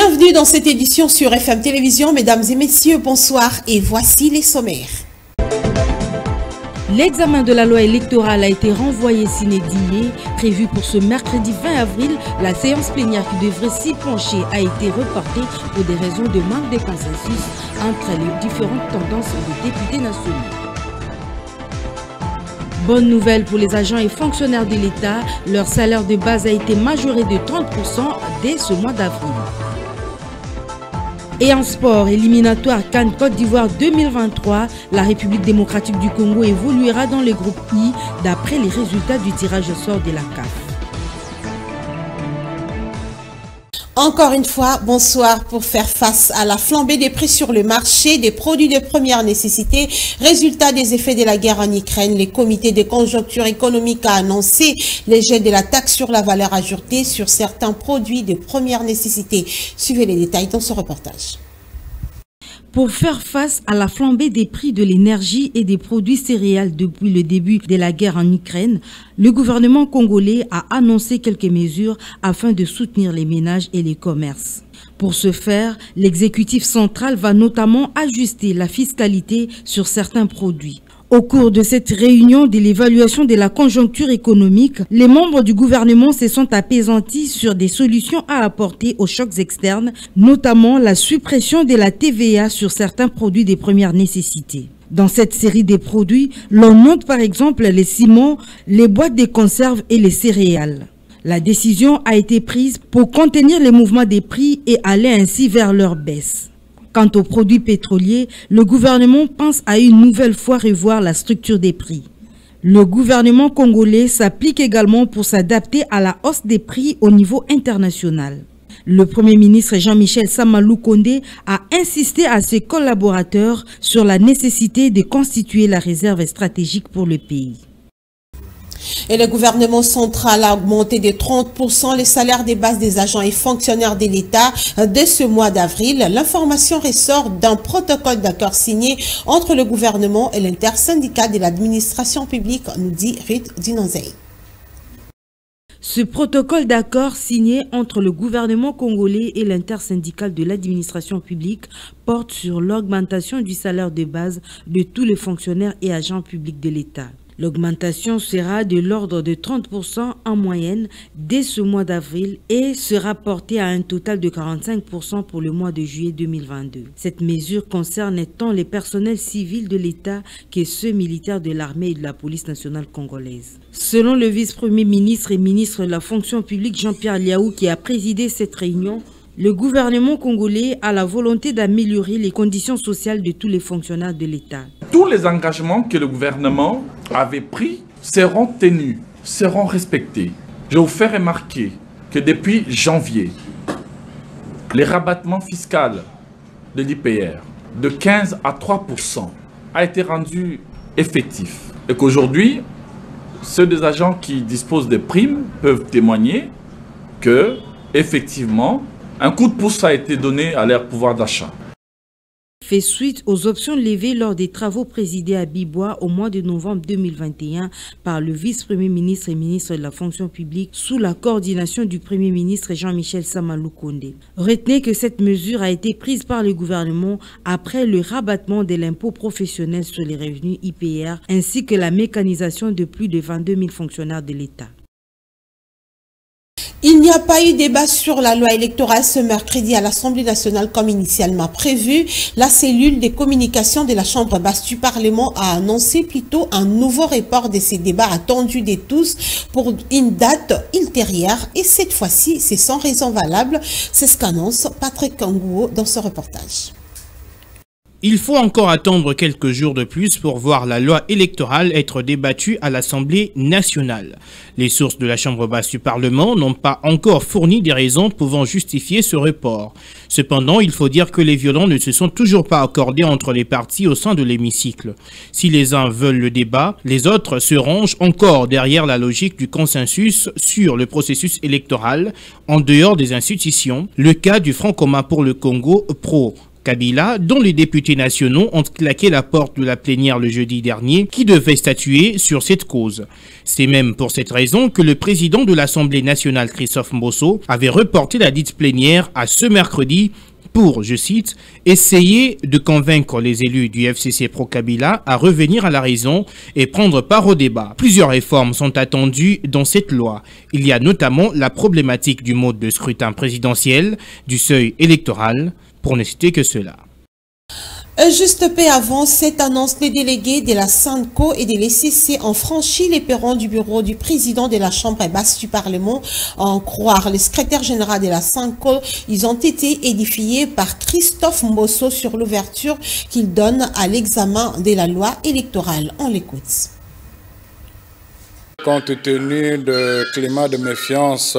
Bienvenue dans cette édition sur FM Télévision. Mesdames et messieurs, bonsoir et voici les sommaires. L'examen de la loi électorale a été renvoyé sine die, prévu pour ce mercredi 20 avril. La séance plénière qui devrait s'y pencher a été reportée pour des raisons de manque de consensus entre les différentes tendances des députés nationaux. Bonne nouvelle pour les agents et fonctionnaires de l'État, leur salaire de base a été majoré de 30% dès ce mois d'avril. Et en sport, éliminatoire CAN Côte d'Ivoire 2023, la République démocratique du Congo évoluera dans le groupe I d'après les résultats du tirage au sort de la CAF. Encore une fois, bonsoir. Pour faire face à la flambée des prix sur le marché des produits de première nécessité, résultat des effets de la guerre en Ukraine, le comité de conjoncture économique a annoncé les gels de la taxe sur la valeur ajoutée sur certains produits de première nécessité. Suivez les détails dans ce reportage. Pour faire face à la flambée des prix de l'énergie et des produits céréales depuis le début de la guerre en Ukraine, le gouvernement congolais a annoncé quelques mesures afin de soutenir les ménages et les commerces. Pour ce faire, l'exécutif central va notamment ajuster la fiscalité sur certains produits. Au cours de cette réunion de l'évaluation de la conjoncture économique, les membres du gouvernement se sont apaisantis sur des solutions à apporter aux chocs externes, notamment la suppression de la TVA sur certains produits de première nécessité. Dans cette série de produits, l'on note par exemple les ciments, les boîtes de conserve et les céréales. La décision a été prise pour contenir les mouvements des prix et aller ainsi vers leur baisse. Quant aux produits pétroliers, le gouvernement pense à une nouvelle fois revoir la structure des prix. Le gouvernement congolais s'applique également pour s'adapter à la hausse des prix au niveau international. Le Premier ministre Jean-Michel Sama Lukonde a insisté à ses collaborateurs sur la nécessité de constituer la réserve stratégique pour le pays. Et le gouvernement central a augmenté de 30% les salaires des bases des agents et fonctionnaires de l'État dès ce mois d'avril. L'information ressort d'un protocole d'accord signé entre le gouvernement et l'intersyndicat de l'administration publique, nous dit Ruth Dinonzei. Ce protocole d'accord signé entre le gouvernement congolais et l'intersyndical de l'administration publique porte sur l'augmentation du salaire de base de tous les fonctionnaires et agents publics de l'État. L'augmentation sera de l'ordre de 30% en moyenne dès ce mois d'avril et sera portée à un total de 45% pour le mois de juillet 2022. Cette mesure concerne tant les personnels civils de l'État que ceux militaires de l'armée et de la police nationale congolaise. Selon le vice-premier ministre et ministre de la fonction publique Jean-Pierre Liaou qui a présidé cette réunion, le gouvernement congolais a la volonté d'améliorer les conditions sociales de tous les fonctionnaires de l'État. Tous les engagements que le gouvernement avait pris seront tenus, seront respectés. Je vous fais remarquer que depuis janvier, les rabattements fiscaux de l'IPR de 15 à 3% a été rendu effectif. Et qu'aujourd'hui, ceux des agents qui disposent de primes peuvent témoigner que, effectivement, un coup de pouce a été donné à leur pouvoir d'achat. Fait suite aux options levées lors des travaux présidés à Bibois au mois de novembre 2021 par le vice-premier ministre et ministre de la fonction publique sous la coordination du premier ministre Jean-Michel Sama Lukonde. Retenez que cette mesure a été prise par le gouvernement après le rabattement de l'impôt professionnel sur les revenus IPR ainsi que la mécanisation de plus de 22 000 fonctionnaires de l'État. Il n'y a pas eu débat sur la loi électorale ce mercredi à l'Assemblée nationale comme initialement prévu. La cellule des communications de la Chambre basse du Parlement a annoncé plutôt un nouveau report de ces débats attendus de tous pour une date ultérieure. Et cette fois-ci, c'est sans raison valable. C'est ce qu'annonce Patrick Kangouo dans ce reportage. Il faut encore attendre quelques jours de plus pour voir la loi électorale être débattue à l'Assemblée nationale. Les sources de la Chambre basse du Parlement n'ont pas encore fourni des raisons pouvant justifier ce report. Cependant, il faut dire que les violons ne se sont toujours pas accordés entre les partis au sein de l'hémicycle. Si les uns veulent le débat, les autres se rangent encore derrière la logique du consensus sur le processus électoral en dehors des institutions. Le cas du Front commun pour le Congo, PRO, Kabila, dont les députés nationaux ont claqué la porte de la plénière le jeudi dernier, qui devait statuer sur cette cause. C'est même pour cette raison que le président de l'Assemblée nationale, Christophe Mbosso, avait reporté la dite plénière à ce mercredi pour, je cite, essayer de convaincre les élus du FCC pro-Kabila à revenir à la raison et prendre part au débat. Plusieurs réformes sont attendues dans cette loi. Il y a notamment la problématique du mode de scrutin présidentiel, du seuil électoral, pour ne citer que cela. Juste peu avant cette annonce, les délégués de la SANCO et de l'ECC ont franchi les perrons du bureau du président de la Chambre basse du Parlement. À en croire le secrétaire général de la SANCO, ils ont été édifiés par Christophe Mbosso sur l'ouverture qu'il donne à l'examen de la loi électorale. On l'écoute. Compte tenu du climat de méfiance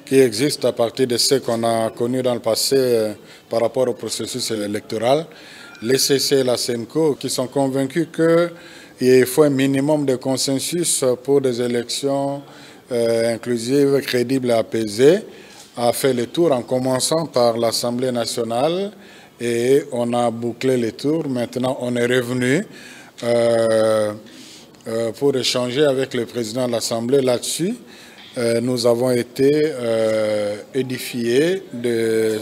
qui existe à partir de ce qu'on a connu dans le passé par rapport au processus électoral, l'ECC et la SENCO qui sont convaincus qu'il faut un minimum de consensus pour des élections inclusives, crédibles et apaisées, a fait le tour en commençant par l'Assemblée nationale et on a bouclé les tours. Maintenant, on est revenu pour échanger avec le président de l'Assemblée là-dessus. Nous avons été édifiés de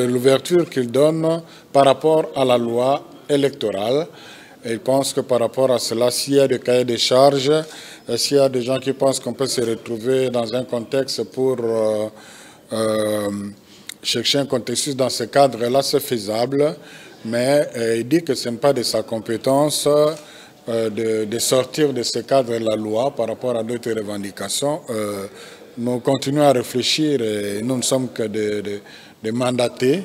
l'ouverture qu'il donne par rapport à la loi électorale. Et je pense que par rapport à cela, s'il y a des cahiers de charges, s'il y a des gens qui pensent qu'on peut se retrouver dans un contexte pour chercher un contexte dans ce cadre-là, c'est faisable. Mais il dit que ce n'est pas de sa compétence de sortir de ce cadre de la loi par rapport à d'autres revendications. Nous continuons à réfléchir et nous ne sommes que des mandatés.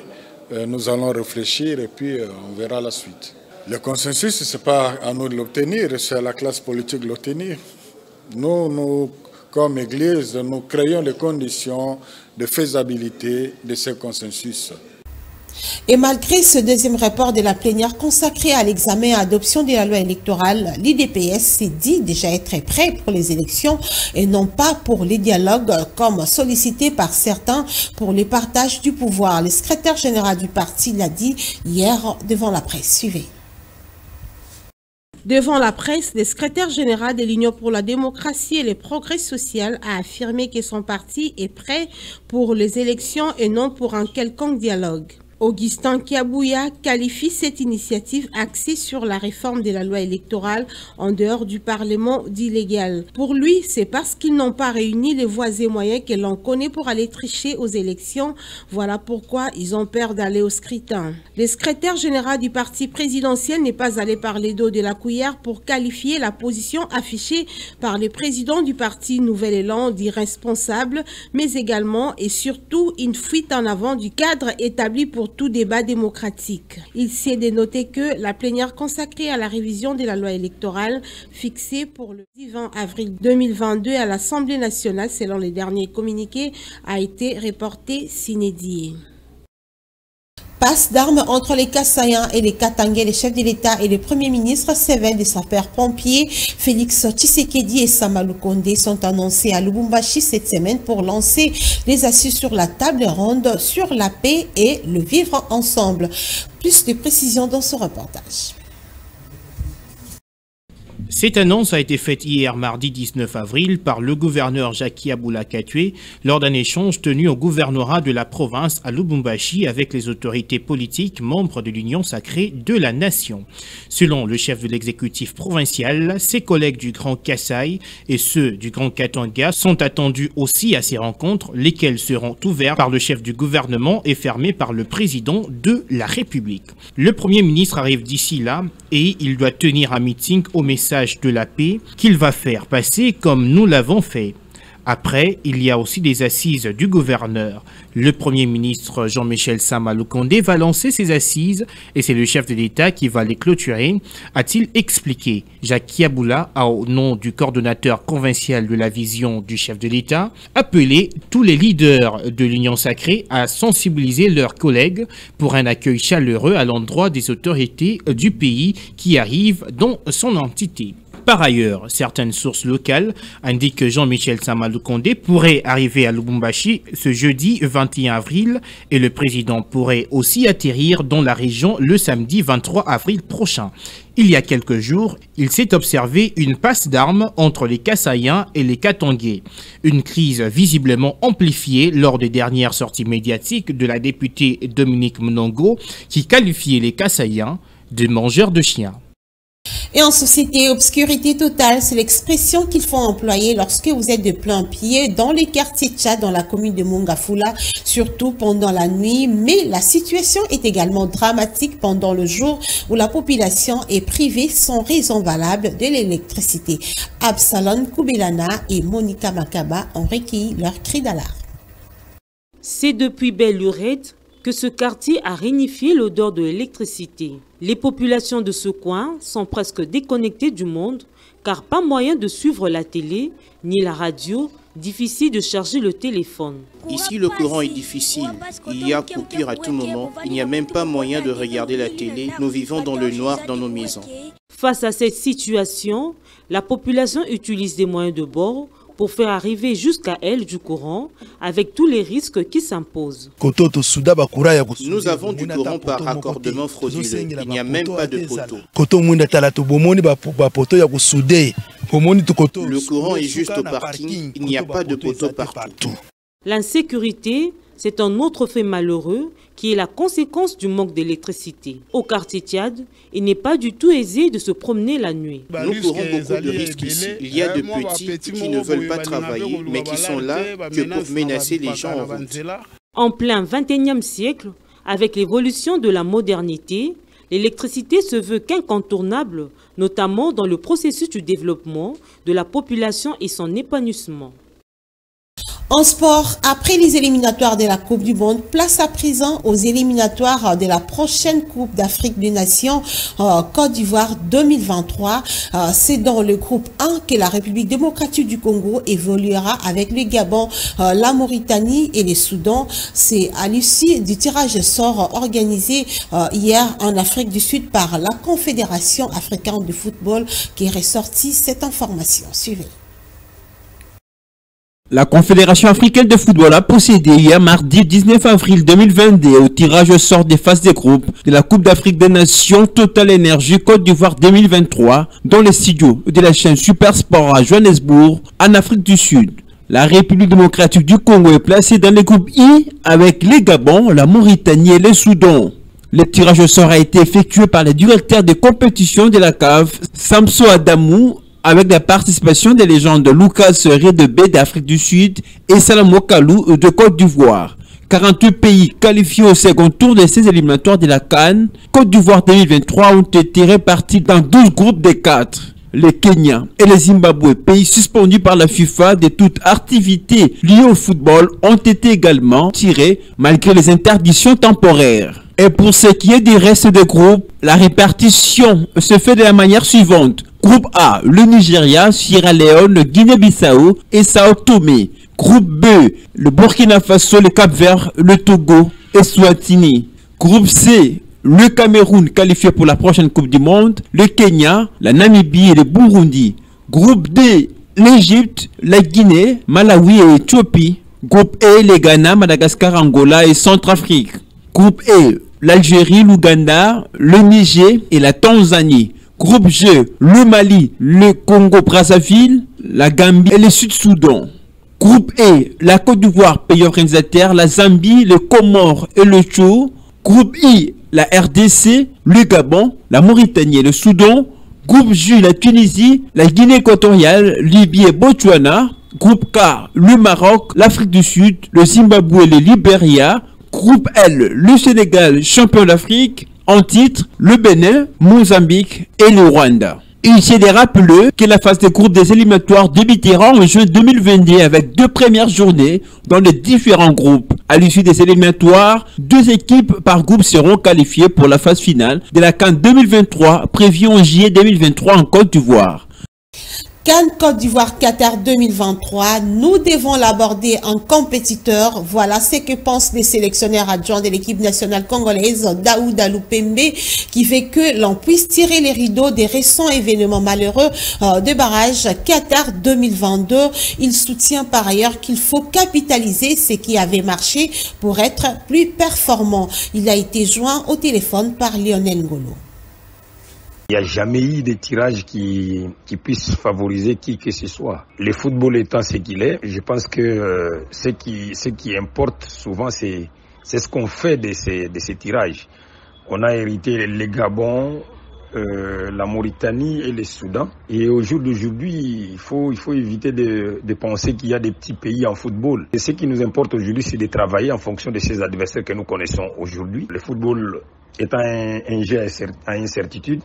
Nous allons réfléchir et puis on verra la suite. Le consensus, ce n'est pas à nous de l'obtenir, c'est à la classe politique de l'obtenir. Nous, comme Église, nous créons les conditions de faisabilité de ce consensus. Et malgré ce deuxième rapport de la plénière consacré à l'examen et à l'adoption de la loi électorale, l'IDPS s'est dit déjà être prêt pour les élections et non pas pour les dialogues comme sollicité par certains pour le partage du pouvoir. Le secrétaire général du parti l'a dit hier devant la presse. Suivez. Devant la presse, le secrétaire général de l'Union pour la démocratie et le progrès social a affirmé que son parti est prêt pour les élections et non pour un quelconque dialogue. Augustin Kiabouya qualifie cette initiative axée sur la réforme de la loi électorale en dehors du Parlement d'illégal. Pour lui, c'est parce qu'ils n'ont pas réuni les voies et moyens que l'on connaît pour aller tricher aux élections. Voilà pourquoi ils ont peur d'aller au scrutin. Le secrétaire général du parti présidentiel n'est pas allé par les dos de la cuillère pour qualifier la position affichée par le président du parti Nouvel Élan d'irresponsable, mais également et surtout une fuite en avant du cadre établi pour tout débat démocratique. Il s'est dénoté que la plénière consacrée à la révision de la loi électorale fixée pour le 20 avril 2022 à l'Assemblée nationale, selon les derniers communiqués, a été reportée sine die. Passe d'armes entre les Kassaïens et les Katangais, les chefs de l'État et le Premier ministre Seven des sapeurs-pompiers, Félix Tshisekedi et Sama Lukonde sont annoncés à Lubumbashi cette semaine pour lancer les assises sur la table ronde sur la paix et le vivre ensemble. Plus de précisions dans ce reportage. Cette annonce a été faite hier mardi 19 avril par le gouverneur Jackie Aboula Katwe lors d'un échange tenu au gouvernorat de la province à Lubumbashi avec les autorités politiques membres de l'Union sacrée de la nation. Selon le chef de l'exécutif provincial, ses collègues du Grand Kasaï et ceux du Grand Katanga sont attendus aussi à ces rencontres, lesquelles seront ouvertes par le chef du gouvernement et fermées par le président de la République. Le Premier ministre arrive d'ici là et il doit tenir un meeting au message de la paix qu'il va faire passer comme nous l'avons fait. Après, il y a aussi des assises du gouverneur. Le Premier ministre Jean-Michel Sama Lukonde va lancer ces assises et c'est le chef de l'État qui va les clôturer, a-t-il expliqué. Jackie Aboula a, au nom du coordonnateur provincial de la vision du chef de l'État, appelé tous les leaders de l'Union sacrée à sensibiliser leurs collègues pour un accueil chaleureux à l'endroit des autorités du pays qui arrivent dans son entité. Par ailleurs, certaines sources locales indiquent que Jean-Michel Samadou Condé pourrait arriver à Lubumbashi ce jeudi 21 avril et le président pourrait aussi atterrir dans la région le samedi 23 avril prochain. Il y a quelques jours, il s'est observé une passe d'armes entre les Kassaïens et les Katangais. Une crise visiblement amplifiée lors des dernières sorties médiatiques de la députée Dominique Mnongo qui qualifiait les Kassaïens de mangeurs de chiens. Et en société, obscurité totale, c'est l'expression qu'il faut employer lorsque vous êtes de plein pied dans les quartiers Tchad, dans la commune de Mongafula, surtout pendant la nuit. Mais la situation est également dramatique pendant le jour où la population est privée sans raison valable de l'électricité. Absalon Koubelana et Monica Makaba ont recueilli leur cri d'alarme. C'est depuis Belle Lurette que ce quartier a rénifié l'odeur de l'électricité. Les populations de ce coin sont presque déconnectées du monde car pas moyen de suivre la télé ni la radio, difficile de charger le téléphone. Ici, le courant est difficile. Il y a coupure à tout moment. Il n'y a même pas moyen de regarder la télé. Nous vivons dans le noir dans nos maisons. Face à cette situation, la population utilise des moyens de bord pour faire arriver jusqu'à elle du courant avec tous les risques qui s'imposent. Nous avons du courant par raccordement frauduleux. Il n'y a même pas de poteau. Le courant est juste au parking. Il n'y a pas de poteau partout. L'insécurité, c'est un autre fait malheureux qui est la conséquence du manque d'électricité. Au quartier Tchad, il n'est pas du tout aisé de se promener la nuit. Nous courons beaucoup de risques ici. Il y a de petits qui ne veulent pas travailler, mais qui sont là que pour menacer les gens en route. En plein 21e siècle, avec l'évolution de la modernité, l'électricité se veut qu'incontournable, notamment dans le processus du développement de la population et son épanouissement. En sport, après les éliminatoires de la Coupe du Monde, place à présent aux éliminatoires de la prochaine Coupe d'Afrique des Nations Côte d'Ivoire 2023. C'est dans le groupe 1 que la République démocratique du Congo évoluera avec le Gabon, la Mauritanie et le Soudan. C'est à l'issue du tirage au sort organisé hier en Afrique du Sud par la Confédération africaine de football qui est ressortie cette information. Suivez. La Confédération africaine de football a procédé hier mardi 19 avril 2022 au tirage au sort des phases de groupe de la Coupe d'Afrique des Nations Total Energy Côte d'Ivoire 2023 dans les studios de la chaîne Super Sport à Johannesburg, en Afrique du Sud. La République démocratique du Congo est placée dans le groupe I avec les Gabon, la Mauritanie et le Soudan. Le tirage au sort a été effectué par le directeur de compétition de la CAF, Samso Adamou, avec la participation des légendes de Lucas Redebe d'Afrique du Sud et Salamo Kalou de Côte d'Ivoire. 48 pays qualifiés au second tour de ces éliminatoires de la CAN Côte d'Ivoire 2023 ont été répartis dans 12 groupes de 4. Le Kenya et le Zimbabwe, pays suspendus par la FIFA de toute activité liée au football, ont été également tirés malgré les interdictions temporaires. Et pour ce qui est du reste des groupes, la répartition se fait de la manière suivante. Groupe A, le Nigeria, Sierra Leone, le Guinée-Bissau et Sao Tomé. Groupe B, le Burkina Faso, le Cap-Vert, le Togo et Swatini. Groupe C, le Cameroun qualifié pour la prochaine Coupe du Monde, le Kenya, la Namibie et le Burundi. Groupe D, l'Égypte, la Guinée, Malawi et Éthiopie. Groupe E, le Ghana, Madagascar, Angola et Centrafrique. Groupe E, l'Algérie, l'Ouganda, le Niger et la Tanzanie. Groupe G, le Mali, le Congo-Brazzaville, la Gambie et le Sud-Soudan. Groupe E, la Côte d'Ivoire, pays organisateur, la Zambie, le Comores et le Tchad. Groupe I, la RDC, le Gabon, la Mauritanie et le Soudan. Groupe J, la Tunisie, la Guinée équatoriale, Libye et Botswana. Groupe K, le Maroc, l'Afrique du Sud, le Zimbabwe et le Libéria. Groupe L, le Sénégal, champion d'Afrique. En titre, le Bénin, Mozambique et le Rwanda. Il s'est rappelé que la phase de groupe des éliminatoires débutera en juin 2022 avec 2 premières journées dans les différents groupes. À l'issue des éliminatoires, 2 équipes par groupe seront qualifiées pour la phase finale de la CAN 2023 prévue en juillet 2023 en Côte d'Ivoire. CAN Côte d'Ivoire Qatar 2023, nous devons l'aborder en compétiteur. Voilà ce que pensent les sélectionneurs adjoints de l'équipe nationale congolaise, Daouda Lupembe, qui fait que l'on puisse tirer les rideaux des récents événements malheureux de barrage Qatar 2022. Il soutient par ailleurs qu'il faut capitaliser ce qui avait marché pour être plus performant. Il a été joint au téléphone par Lionel Ngolo. Il n'y a jamais eu de tirage qui puisse favoriser qui que ce soit. Le football étant ce qu'il est, je pense que ce qui importe souvent, c'est ce qu'on fait de ces tirages. On a hérité le Gabon, la Mauritanie et le Soudan. Et au jour d'aujourd'hui, il faut éviter de penser qu'il y a des petits pays en football. Et ce qui nous importe aujourd'hui, c'est de travailler en fonction de ces adversaires que nous connaissons aujourd'hui. Le football étant un jeu à incertitude,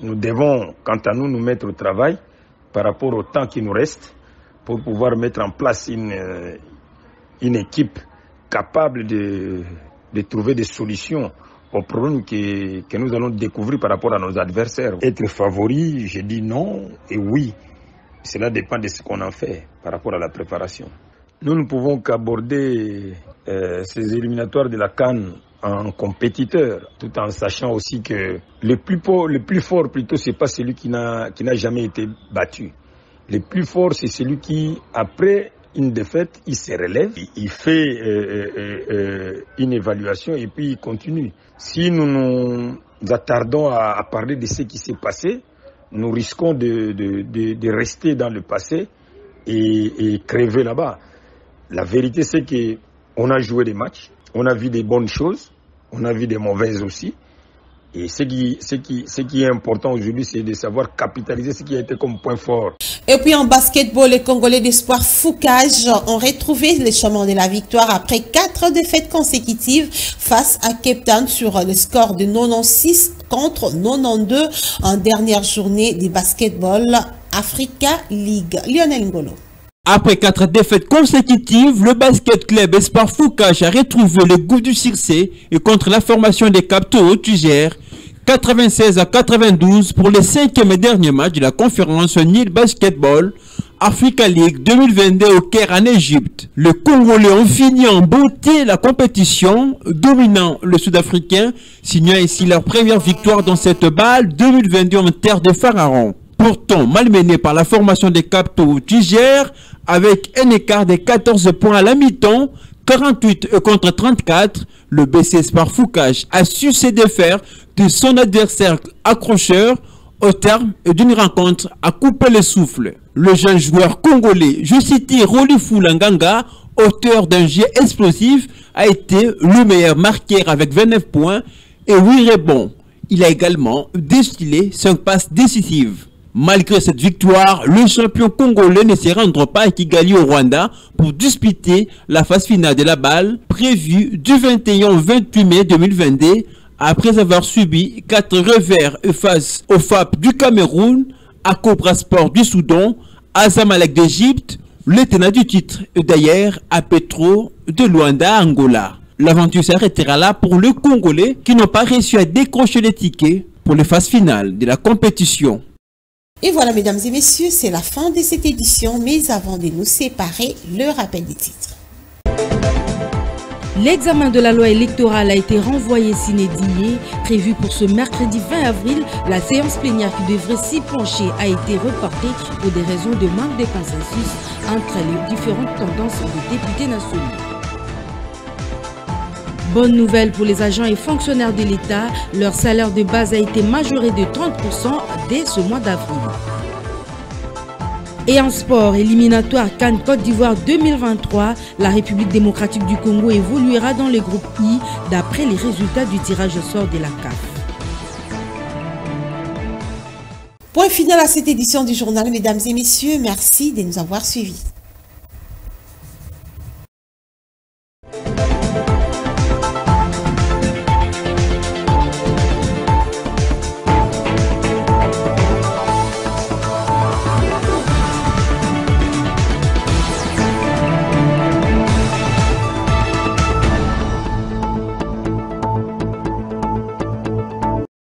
nous devons, quant à nous mettre au travail par rapport au temps qui nous reste pour pouvoir mettre en place une équipe capable de trouver des solutions aux problèmes que nous allons découvrir par rapport à nos adversaires. Être favori, je dis non et oui. Cela dépend de ce qu'on en fait par rapport à la préparation. Nous ne pouvons qu'aborder ces éliminatoires de la CAN en compétiteur, tout en sachant aussi que le plus fort plutôt, c'est pas celui qui n'a jamais été battu. Le plus fort, c'est celui qui, après une défaite, il se relève, il fait une évaluation et puis il continue. Si nous nous attardons à parler de ce qui s'est passé, nous risquons de rester dans le passé et crever là-bas. La vérité, c'est qu'on a joué des matchs, on a vu des bonnes choses, on a vu des mauvaises aussi. Et ce qui est important aujourd'hui, c'est de savoir capitaliser ce qui a été comme point fort. Et puis en basketball, les Congolais d'espoir Foucage ont retrouvé le chemin de la victoire après 4 défaites consécutives face à Cape Town sur le score de 96 contre 92 en dernière journée du basketball Africa League. Lionel Ngolo. Après 4 défaites consécutives, le basket club Espoir Foucage a retrouvé le goût du succès et contre la formation des Capitaux Haut-Tuger, 96-92 pour le 5e et dernier match de la conférence Nil Basketball Africa League 2022 au Caire en Égypte. Les Congolais ont fini en beauté la compétition, dominant le Sud-Africain, signant ainsi leur première victoire dans cette balle 2022 en terre de Pharaon. Pourtant malmené par la formation des Capitaux Tuger, avec un écart de 14 points à la mi-temps, 48 contre 34, le BC Espoir Foucage a su se défaire de son adversaire accrocheur au terme d'une rencontre à couper le souffle. Le jeune joueur congolais, je citais Rolifou Langanga, auteur d'un jet explosif, a été le meilleur marqueur avec 29 points et 8 rebonds. Il a également distillé 5 passes décisives. Malgré cette victoire, le champion congolais ne se rendra pas à Kigali au Rwanda pour disputer la phase finale de la balle prévue du 21 au 28 mai 2022 après avoir subi 4 revers face au FAP du Cameroun, à Cobra Sport du Soudan, à Zamalek d'Égypte, le tenant du titre d'ailleurs à Petro de Luanda, Angola. L'aventure s'arrêtera là pour les Congolais qui n'ont pas réussi à décrocher les tickets pour les phases finales de la compétition. Et voilà, mesdames et messieurs, c'est la fin de cette édition, mais avant de nous séparer, le rappel des titres. L'examen de la loi électorale a été renvoyé sine die, prévu pour ce mercredi 20 avril. La séance plénière qui devrait s'y pencher a été reportée pour des raisons de manque de consensus entre les différentes tendances des députés nationaux. Bonne nouvelle pour les agents et fonctionnaires de l'État, leur salaire de base a été majoré de 30% dès ce mois d'avril. Et en sport, éliminatoire CAN Côte d'Ivoire 2023, la République démocratique du Congo évoluera dans le groupe I d'après les résultats du tirage au sort de la CAF. Point final à cette édition du journal, mesdames et messieurs, merci de nous avoir suivis.